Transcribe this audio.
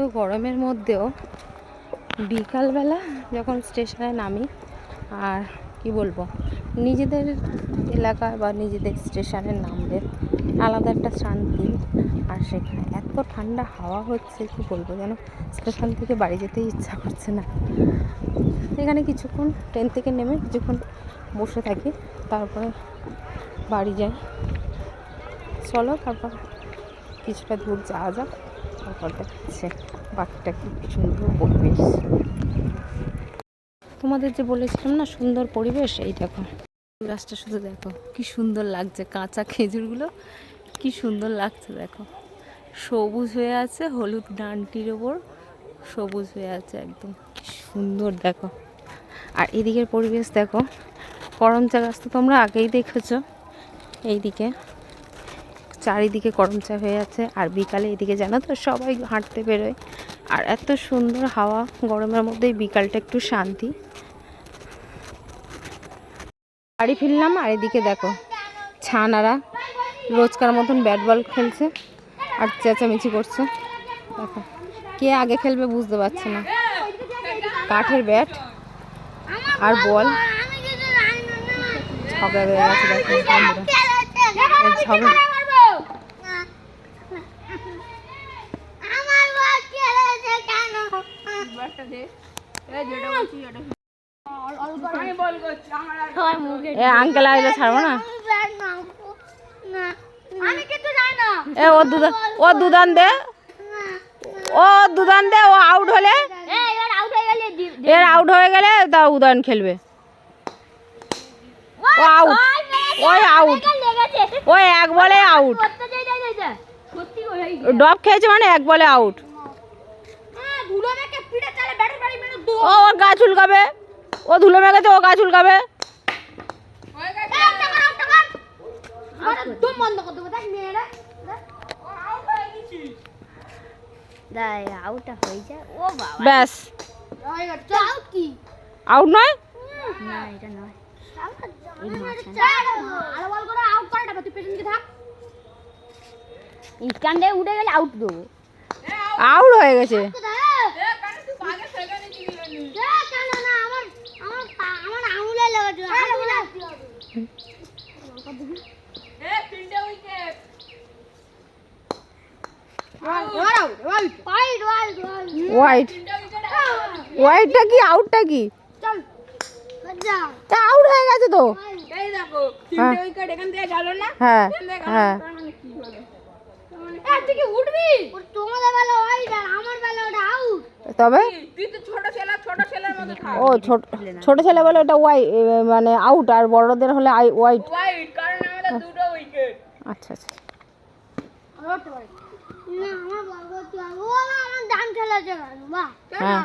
তো গরমের মধ্যেও বিকালবেলা যখন স্টেশনে নামি, আর কি বলবো, নিজেদের এলাকায় বা নিজেদের স্টেশনে নামলে আলাদা একটা শান্তি। আর সেখানে এত ঠান্ডা হাওয়া হচ্ছে, কি বলবো, যেন স্টেশন থেকে বাড়ি যেতেই ইচ্ছা করছে না। এখানে কিছুক্ষণ ট্রেন থেকে নেমে কিছুক্ষণ বসে থাকি, তারপরে বাড়ি যাই। চলো তারপর কিছুটা দূর যাওয়া যাক, তারপর দেখাচ্ছে বাকিটা কি সুন্দর পরিবেশ। তোমাদের যে বলেছিলাম না সুন্দর পরিবেশ, এই দেখো গাছটা, শুধু দেখো কি সুন্দর লাগছে, কাঁচা খেজুরগুলো কি সুন্দর লাগছে। দেখো সবুজ হয়ে আছে, হলুদ ডানটির ওপর সবুজ হয়ে আছে, একদম কি সুন্দর দেখো। আর এদিকের পরিবেশ দেখো, করমচা গাছ তো তোমরা আগেই দেখেছো, এইদিকে চারিদিকে করমচা হয়ে আছে। আর বিকালে এদিকে জানো তো সবাই হাঁটতে বেরোয়, আর এত সুন্দর হাওয়া। গরমের মধ্যে বিকালটা একটু শান্তি। বাড়ি ফিরলাম, আর এদিকে দেখো ছানারা রোজকার মতন ব্যাট বল খেলছে আর চেঁচামেচি করছে। দেখো কে আগে খেলবে বুঝতে পারছে না। কাঠের ব্যাট আর বল ঝগড়া হয়ে গেছে। দেখো ঝগড়া আঙ্কেল আইলে ছাড়বো না। ও দুদান দে, ও দুদান দে, ও আউট হলে, এর আউট হয়ে গেলে তা উদান খেলবে। ও আউট, ওই আউট, ওই এক বলে আউট। ডব খেয়েছে মানে এক বলে আউট। ও ওর গা চুলকাবে, ও ধুলো মেখেছে, ও গা চুলকাবে। ব্যাস আউট নয়, উঠে গেলে আউট দেবো। আউট হয়ে গেছে। হোয়াইট, হোয়াইটটা কি আউটটা কি? আউট হয়ে গেছে তো। হ্যাঁ হ্যাঁ, তবে ও ছোট ছেলে বলে ওটা ওয়াইট, মানে আউট, আর বড়দের হলে হোয়াইট। আচ্ছা আচ্ছা। হ্যাঁ